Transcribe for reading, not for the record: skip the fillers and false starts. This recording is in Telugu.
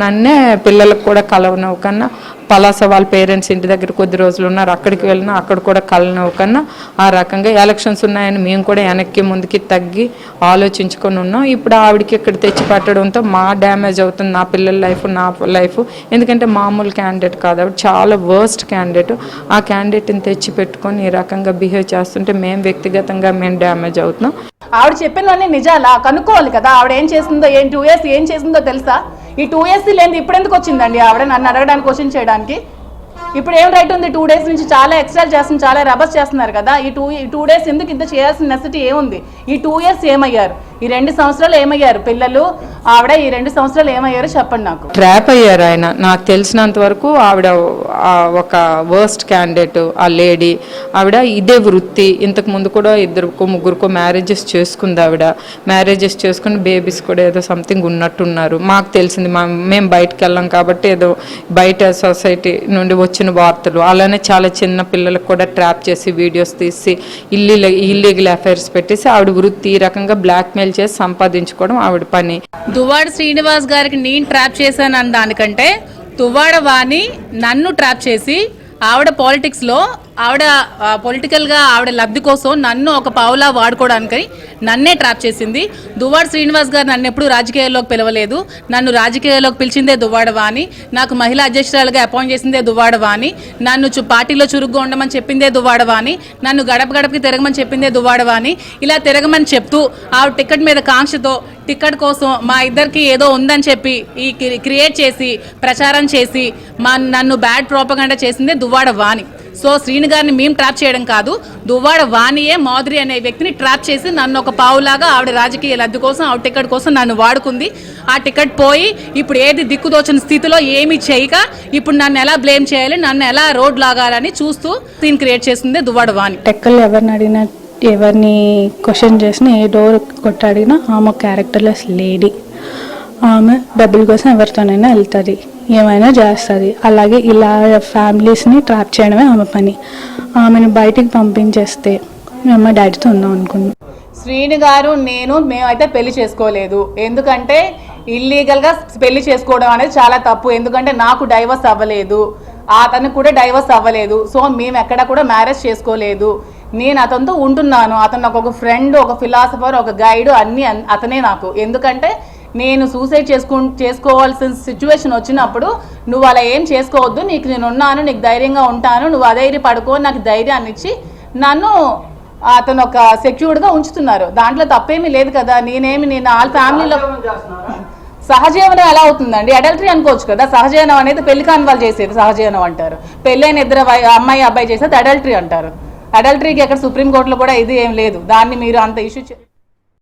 నన్నే పిల్లలకు కూడా కలవనవు కన్నా పలాస వాళ్ళ పేరెంట్స్ ఇంటి దగ్గర కొద్ది రోజులు ఉన్నారు, అక్కడికి వెళ్ళినా అక్కడ కూడా కలనవు కన్నా ఆ రకంగా ఎలక్షన్స్ ఉన్నాయని మేము కూడా వెనక్కి ముందుకి తగ్గి ఆలోచించుకొని ఉన్నాం. ఇప్పుడు ఆవిడకి ఇక్కడ తెచ్చి పెట్టడంతో మా డ్యామేజ్ అవుతుంది, నా పిల్లల లైఫ్, నా లైఫ్. ఎందుకంటే మామూలు క్యాండిడేట్ కాదు, ఆవిడ చాలా వర్స్ట్ క్యాండిడేట్. ఆ క్యాండిడేట్ని తెచ్చి పెట్టుకొని ఈ రకంగా బిహేవ్ చేస్తుంటే మేము వ్యక్తిగతంగా మేము డ్యామేజ్ అవుతున్నాం. ఆవిడ చెప్పినవన్నీ నిజాలా కనుక్కోవాలి కదా. ఆవిడ ఏం చేసిందో, 2 years ఏం చేసిందో తెలుసా? ఈ 2 years లేని ఇప్పుడు ఎందుకు వచ్చిందండి ఆవిడ నన్ను అడగడానికి, క్వశ్చన్ చేయడానికి? ఇప్పుడు ఏం రైట్ ఉంది? 2 days నుంచి చాలా ఎక్స్ట్రా చేస్తున్నారు, చాలా రబస్ చేస్తున్నారు కదా. ఈ 2 days ఎందుకు ఇంత చేయాల్సిన నెసిటీ ఏముంది? ఈ 2 years ఏమయ్యారు? ఈ 2 సంవత్సరాలు ఏమయ్యారు పిల్లలు? ఆవిడ ఈ 2 సంవత్సరాలు ఏమయ్యారు చెప్పండి నాకు. ట్రాప్ అయ్యారు ఆయన. నాకు తెలిసినంత వరకు ఆవిడ ఒక వర్స్ట్ క్యాండిడేట్. ఆ లేడీ ఆవిడ ఇదే వృత్తి. ఇంతకు ముందు కూడా 2-3 మ్యారేజెస్ చేసుకుంది ఆవిడ. మ్యారేజెస్ చేసుకుని బేబీస్ కూడా ఏదో సంథింగ్ ఉన్నట్టున్నారు. మాకు తెలిసింది, మేము బయటకు వెళ్ళాం కాబట్టి ఏదో బయట సొసైటీ నుండి వచ్చిన వార్తలు. అలానే చాలా చిన్న పిల్లలకు కూడా ట్రాప్ చేసి వీడియోస్ తీసి ఇల్లీగల్ అఫైర్స్ పెట్టేసి ఆవిడ వృత్తి ఈ రకంగా బ్లాక్మెయిల్ చేసి సంపాదించుకోవడం ఆవిడ పని. దువ్వాడ శ్రీనివాస్ గారికి నేను ట్రాప్ చేశాను అన్న దానికంటే దువ్వాడ వాణి నన్ను ట్రాప్ చేసి ఆవిడ పాలిటిక్స్లో ఆవిడ పొలిటికల్గా ఆవిడ లబ్ధి కోసం నన్ను ఒక పావులా వాడుకోవడానికి నన్నే ట్రాప్ చేసింది. దువ్వాడ శ్రీనివాస్ గారు నన్ను ఎప్పుడు రాజకీయాల్లోకి పిలవలేదు. నన్ను రాజకీయాల్లోకి పిలిచిందే దువ్వాడ వాణి. నాకు మహిళా అధ్యక్షురాలుగా అపాయింట్ చేసిందే దువ్వాడ వాణి. నన్ను పార్టీలో చురుగ్గా ఉండమని చెప్పిందే దువ్వాడ వాణి. నన్ను గడప గడపకి తిరగమని చెప్పిందే దువ్వాడ వాణి. ఇలా తిరగమని చెప్తూ ఆవిడ టికెట్ మీద కాంక్షతో టికెట్ కోసం మా ఇద్దరికి ఏదో ఉందని చెప్పి ఈ క్రియేట్ చేసి ప్రచారం చేసి నన్ను బ్యాడ్ ప్రోపగండా చేసిందే దువ్వాడ వాణి. సో శ్రీని గారిని మేము ట్రాప్ చేయడం కాదు, దువ్వాడ వాణియే మాధురి అనే వ్యక్తిని ట్రాప్ చేసి నన్ను ఒక పావులాగా ఆవిడ రాజకీయ లబ్ధి కోసం ఆవిడ టికెట్ కోసం నన్ను వాడుకుంది. ఆ టికెట్ పోయి ఇప్పుడు ఏది దిక్కుదోచిన స్థితిలో ఏమి చేయక ఇప్పుడు నన్ను ఎలా బ్లేమ్ చేయాలి, నన్ను ఎలా రోడ్ లాగాలని చూస్తూ సీన్ క్రియేట్ చేసింది దువ్వాడ వాణి. టెక్కలు ఎవరిని అడిగినా, ఎవరిని క్వశ్చన్ చేసినా, ఏ డోర్ కొట్టి అడిగినా ఆమె క్యారెక్టర్లెస్ లేడీ. ఆమె డబ్బుల కోసం ఎవరితోనైనా వెళ్తుంది, ఏమైనా చేస్తుంది. అలాగే ఇలా ఫ్యామిలీస్ని ట్రాప్ చేయడమే ఆమె పని. ఆమెను బయటికి పంపించేస్తే మేము డాడీతో ఉందాం అనుకున్నాం. శ్రీని గారు మేమైతే పెళ్లి చేసుకోలేదు. ఎందుకంటే ఇల్లీగల్గా పెళ్లి చేసుకోవడం అనేది చాలా తప్పు. ఎందుకంటే నాకు డైవర్స్ అవ్వలేదు, అతనికి కూడా డైవర్స్ అవ్వలేదు. సో మేము ఎక్కడ కూడా మ్యారేజ్ చేసుకోలేదు. నేను అతనితో ఉంటున్నాను. అతను నాకు ఒక ఫ్రెండ్, ఒక ఫిలాసఫర్, ఒక గైడ్, అన్నీ అతనే నాకు. ఎందుకంటే నేను సూసైడ్ చేసుకోవాల్సిన సిచ్యువేషన్ వచ్చినప్పుడు నువ్వు అలా ఏం చేసుకోవద్దు, నీకు నేను ఉన్నాను, నీకు ధైర్యంగా ఉంటాను, నువ్వు అధైర్య పడుకో, నాకు ధైర్యాన్ని ఇచ్చి నన్ను అతను ఒక సెక్యూర్డ్గా ఉంచుతున్నారు. దాంట్లో తప్పేమీ లేదు కదా. నేను వాళ్ళ ఫ్యామిలీలో సహజీవనం ఎలా అవుతుందండి? అడల్టరీ అనుకోవచ్చు కదా. సహజీవనం అనేది పెళ్లి కాని వాళ్ళు చేసేది సహజీవనం అంటారు. పెళ్ళైన ఇద్దరు అమ్మాయి అబ్బాయి చేసేది అడల్టరీ అంటారు. అడల్టరీకి ఎక్కడ సుప్రీంకోర్టులో కూడా ఇది ఏం లేదు. దాన్ని మీరు అంత ఇష్యూ